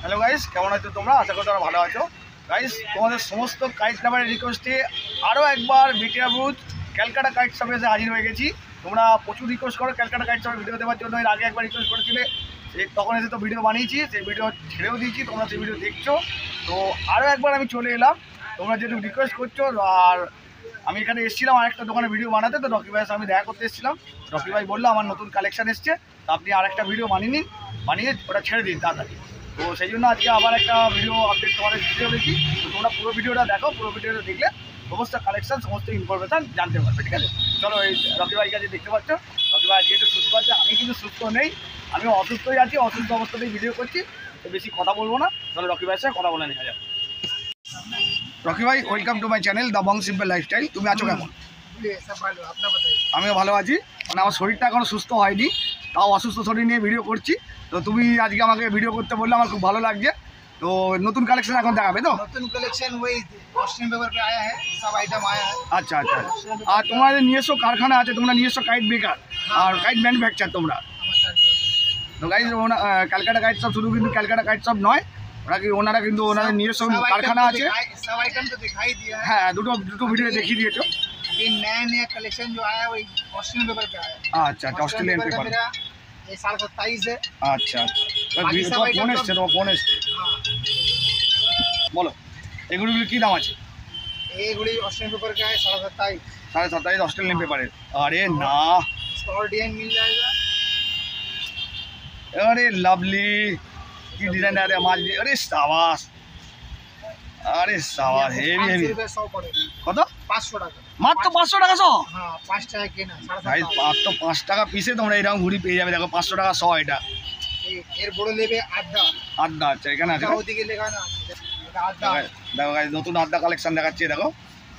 Hello guys, কেমন আছো তোমরা? আশা করি তোমরা ভালো আছো। গাইস, তোমাদের সমস্ত কাইট লাভারের রিকোয়েস্টে আরও একবার বিটিআর বুথ ক্যালকাটা কাইট শপে এসে হাজির হয়ে গেছি। তোমরা প্রচুর রিকোয়েস্ট করো ক্যালকাটা কাইট শপে ভিডিও দেওয়ার জন্য। এর আগে একবার রিকোয়েস্ট করেছিলে, তখন এসে তো ভিডিও বানিয়েছি, সেই ভিডিও ছেড়েও দিয়েছি, তোমরা সেই ভিডিও দেখছো। তো আরও একবার আমি চলে এলাম, তোমরা যেহেতু রিকোয়েস্ট করছো। আর আমি এখানে এসেছিলাম আরেকটা দোকানে ভিডিও বানাতে, তো রকি ভাইয়ের আমি দেখা করতে এসেছিলাম। রকি ভাই বললো আমার নতুন কালেকশান এসছে, তো আপনি আরেকটা ভিডিও বানিয়ে নিন, বানিয়ে ওটা ছেড়ে দিন তাড়াতাড়ি। তো সেই জন্য আজকে আবার একটা ভিডিও আপডেট তোমাদের দিতে চলেছি। তো তোমরা পুরো ভিডিওটা দেখো, পুরো ভিডিওটা দেখলে সমস্ত কালেকশান, সমস্ত ইনফরমেশান জানতে পারবে, ঠিক আছে? চলো, এই রকি ভাইকে যে দেখতে পাচ্ছ, রকি ভাই আজকে একটু সুস্থ আছে, আমি কিন্তু সুস্থ নেই, আমি অসুস্থই আছি, অসুস্থ অবস্থাতেই ভিডিও করছি। তো বেশি কথা বলবো না, চলো রকি ভাইয়ের সাথে কথা বলে নেওয়া যাক। রকি ভাই, welcome to my channel the Bong simple lifestyle. তুমি আছো কেমন? আমিও ভালো আছি, মানে আমার শরীরটা এখনো সুস্থ হয়নি, তাও অসুস্থ শরীর নিয়ে ভিডিও করছি। তো তুমি আজকে আমাকে ভিডিও করতে বললে, আমার খুব ভালো লাগছে। তো নতুন কালেকশন এখন দেখাবে তো? नতুন কালেকশন ওই অস্ট্রেলিয়ান পেপার पे आया है, सब आइटम आया है। আচ্ছা আচ্ছা। আর তোমাদের নিজস্ব কারখানা আছে, তোমরা নিজস্ব কাইট বেকার আর কাইট ম্যানুফ্যাকচার তোমরা। তো গাইজ, ক্যালকাটা কাইট শপ শুধু কিন্তু ক্যালকাটা কাইট শপ নয়, ওনারা কিন্তু ওনাদের নিজস্ব কারখানা আছে। सब आइटम तो दिखाई दिया है। হ্যাঁ, দুটো ভিডিও দেখিয়ে দিয়েছো। ये नया कलेक्शन जो आया है वो ऑस्ट्रेलियन पेपर पे आया है। আচ্ছা আচ্ছা, অস্ট্রেলিয়ান পেপার। मेरा ये साल 27 है। আচ্ছা আচ্ছা, তোমার ফোন এসছে, তোমার ফোন এসছে, বলো এগুলো কী দাম আছে? ये गुड़ी ऑस्ट्रेलियन पेपर का है 27.5। 27.5 অস্ট্রেলিয়ান পেপারের। আরে না, इसका और डिजाइन मिल जाएगा। আরে লাভলি, কি ডিজাইন! আরে মাছ, আরে সাবাস, আরে সাবাস, হেভি হেভি। 100 पड़ेगा। কত? 500 টাকা মাত্র 500 টাকা শো? हाँ, 5 টাকা কেনা, ভাই 7.5। মাত্র 5 টাকা পিসে তোমরা এরকম ঘুড়ি পেয়ে যাবে। দেখো 500 টাকা শো এটা। এর বড় নেবে আড্ডা। আড্ডা, আচ্ছা এখানে আছে। ওদিকে লেখা না এটা আড্ডা। দেখো গাইস, নতুন আড্ডা কালেকশন দেখাচ্ছি, দেখো।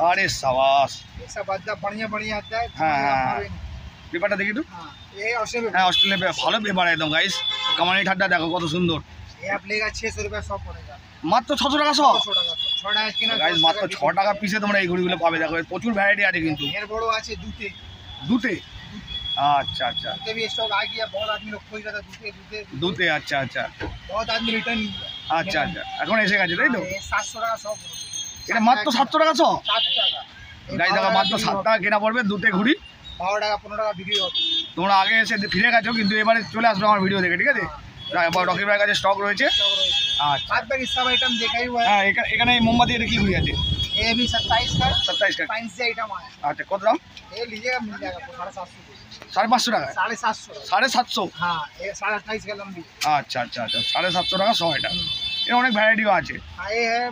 আরে সাবাস, सब আড্ডা बढ़िया बढ़िया আড্ডা है। হ্যাঁ হ্যাঁ, পেপারটা দেখি একটু। हाँ, ये ऑस्ट्रेलिया হ্যাঁ, অস্ট্রেলিয়ান পেপার, ভালো পেপার একদম গাইস। কামানি ঠাড্ডা দেখো কত সুন্দর। ये आप लेगा 600 रुपया 100 पड़ेगा। মাত্র 600 টাকা শো 600 টাকা 6 টাকা কিনা গাইস, মাত্র 6 টাকা পিসে তোমরা এই ঘড়িগুলো পাবে। দেখো এর প্রচুর ভ্যারাইটি আছে কিন্তু। এর বড় আছে দুতে। দুতে, আচ্ছা আচ্ছা, दुते भी स्टॉक आ गया। बहुत आदमी लोग खोज रहा था दुते दुते দুতে, আচ্ছা আচ্ছা बहुत आदमी रिटर्न लिया। আচ্ছা আচ্ছা, এখন এসে গেছে তাই তো? ये 700 টাকা 100 পড়বে। এটা মাত্র 700 টাকা শো 7 টাকা। গাইস। দেখো মাত্র 7 টাকা কেনা পড়বে দুতে ঘড়ি। 12 টাকা 15 টাকা বিক্রি হবে। তোমরা আগে এসে ফিরে গেছো, কিন্তু এবারে চলে আসবে আমার ভিডিও দেখে, ঠিক আছে? রকি ভাইয়ের কাছে স্টক রয়েছে। আচ্ছা, बाद बाकी सब आइटम देखा ही हुआ है। হ্যাঁ, এখানে এই মোমবাতি এটা কি ঘড়ি আছে? ये भी 27 का 27 টাকা। फैंसी आइटम आया। আচ্ছা, কত দাম? ये लीजिएगा मिल जाएगा आपको 750 550 টাকা। 750। 750? हाँ, ये 28.5 का लंबी। আচ্ছা আচ্ছা আচ্ছা, 750 টাকা শো এটা। এর অনেক ভ্যারাইটিও আছে। हाँ, ये है,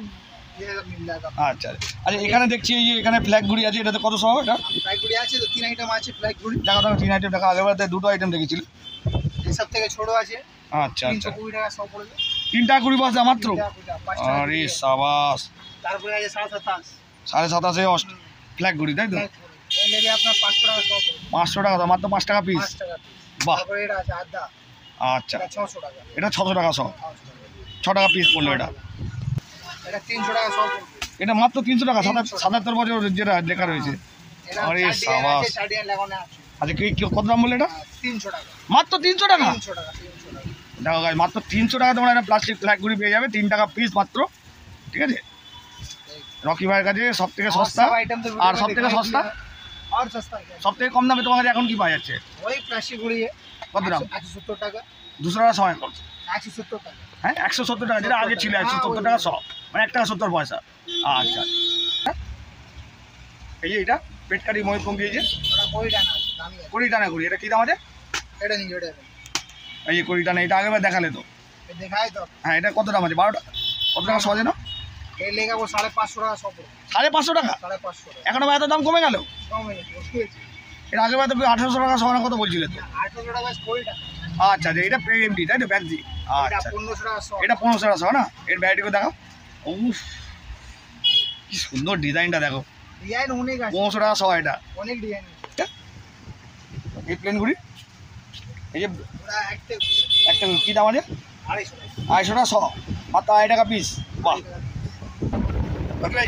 ये सब मिल जाएगा। আচ্ছা আচ্ছা, এখানে দেখছি এই যে এখানে ফ্ল্যাগ ঘড়ি আছে, এটাতে কত শো এটা? फ्लैग गुड़ी আছে তো 3 আইটেম আছে ফ্ল্যাগ গুড়ি। দেখো দেখো, 3 আইটেম দেখা, আগেবারে 2টো আইটেম দেখেছিল। এই সব থেকে ছোট আছে। আচ্ছা আচ্ছা, 320 টাকা 100 পড়বে। 3 টাকা 20 পয়সা মাত্র। 3 টাকা 5 টাকা। আরে সাবাস, তারপরে আছে 7.5। 7.5 ফ্ল্যাগ ঘড়ি তাই তো? এই নেবে আপনার 500 টাকা 100 পড়বে। 500 টাকা তো, মাত্র 5 টাকা পিস। 5 টাকা পিস। বাহ, তারপরে এটা আছে আদা। আচ্ছা, এটা 600 টাকা। এটা 600 টাকা শো, 6 টাকা পিস পড়লো এটা। এটা 300 টাকা 100 পড়বে। এটা মাত্র 300 টাকা, 77 বছর যেটা লেখা রয়েছে। এটা আরে 4 ডিজাইন সাবাস। আছে, 4 ডিজাইন লাগানো আছে। আচ্ছা, কত দাম বললে এটা? 300 টাকা। মাত্র 300 টাকা। 300 টাকা 300 টাকা। দেখো গাইস, মাত্র 300 টাকা তোমরা একটা প্লাস্টিক ফ্ল্যাগ ঘড়ি পেয়ে যাবে, 3 টাকা পিস মাত্র, ঠিক আছে? রকি ভাইয়ের কাছে সব থেকে সস্তা, सब आइटम तो আর সব থেকে সস্তা, और सस्ता है। সব থেকে কম দামে তোমার কাছে এখন কি পাওয়া যাচ্ছে? वही प्लास्टिक गुड़ी है। কত দাম? 170 টাকা। 200 টাকা সময় কম। 170 টাকা। হ্যাঁ, 170 টাকা, যেটা আগে ছিল 170 টাকা শো, মানে 1 টাকা 70 পয়সা। আচ্ছা, এই যে এটা পেটকারি ময়ূরপঙ্খী, এই যে ওটা 20 টাকা আছে, দামি আছে। 20 টাকা ঘড়ি, এটা কি দাম আছে? এটা নিয়ে এটা এই যে 20 টাকা, এটা আগেবার দেখালে তো। दिखाए तो হ্যাঁ, এটা কত দাম আছে? 12 টাকা। কত টাকা শো আছে না? ये लेगा वो 550 টাকা 100 পড়বে। 550 টাকা। 550 টাকা এখন আবার এত দাম কমে গেল? কম হয়ে গেছে। এর আগেবার তো 1800 টাকা শো না কত বলছিলে তো? 800 টাকা 20 টাকা। আচ্ছা আচ্ছা, এটা এমডি তাই তো, ব্যাগজি? এটা আচ্ছা, 1500 টাকা 100। এটা 1500 টাকা শো না? এর ভ্যারাইটিকে দেখো। উফ, কি সুন্দর ডিজাইনটা দেখো। ডিজাইন অনেক আছে, 1500 টাকা শো এটা। অনেক ডিজাইন আছে। এই প্লেন ঘড়ি, এই যে ওটা একটা কি দাম আছে? 250 টাকা। 250 টাকা শো, মাত্র 2 টাকা পিস। বাহ,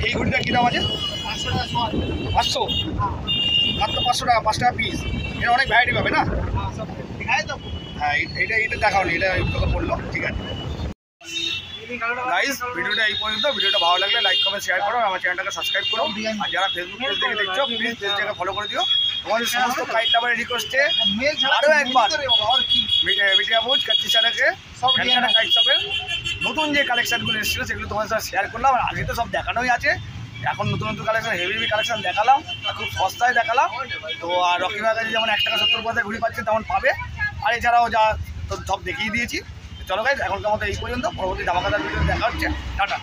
এই ঘড়িটা কি দাম আছে? 500 টাকা 100 আছে। 500, हाँ মাত্র 500 টাকা, 5 টাকা পিস। এর অনেক ভ্যারাইটি পাবে না? हाँ सब दिखाए तो। হ্যাঁ, এটা দেখাও নি, এটা তোকে বললো, ঠিক আছে। গাইস ভিডিওটা এই পর্যন্ত। ভিডিওটা ভালো লাগলে লাইক কমেন্ট শেয়ার করো, আমার চ্যানেলটাকে সাবস্ক্রাইব করো। আর যারা ফেসবুক পেজ থেকে দেখছো প্লিজ পেজটাকে ফলো করে দিও। তোমাদের সমস্ত কাইট লাভারের রিকোয়েস্টে আরও একবার বিটিয়াবুজ কাচ্চিসারাকে ক্যালকাটা কাইট শপের নতুন যে কালেকশানগুলো এসেছিলো সেগুলো তোমাদের সাথে শেয়ার করলাম। আর আগে তো সব দেখানোই আছে, এখন নতুন নতুন কালেকশন হেভি কালেকশন দেখালাম, আর খুব সস্তায় দেখালাম। তো আর রকি ভাইয়ের কাছে যেমন 1 টাকা 70 পয়সা ঘুরি পাচ্ছে তেমন পাবে। আর এছাড়াও যা তো সব দেখিয়ে দিয়েছি। চলো গাইজ এখনকার মতো এই পর্যন্ত, পরবর্তী ধামাকাদার ভিডিও দেখা হচ্ছে। টাটা।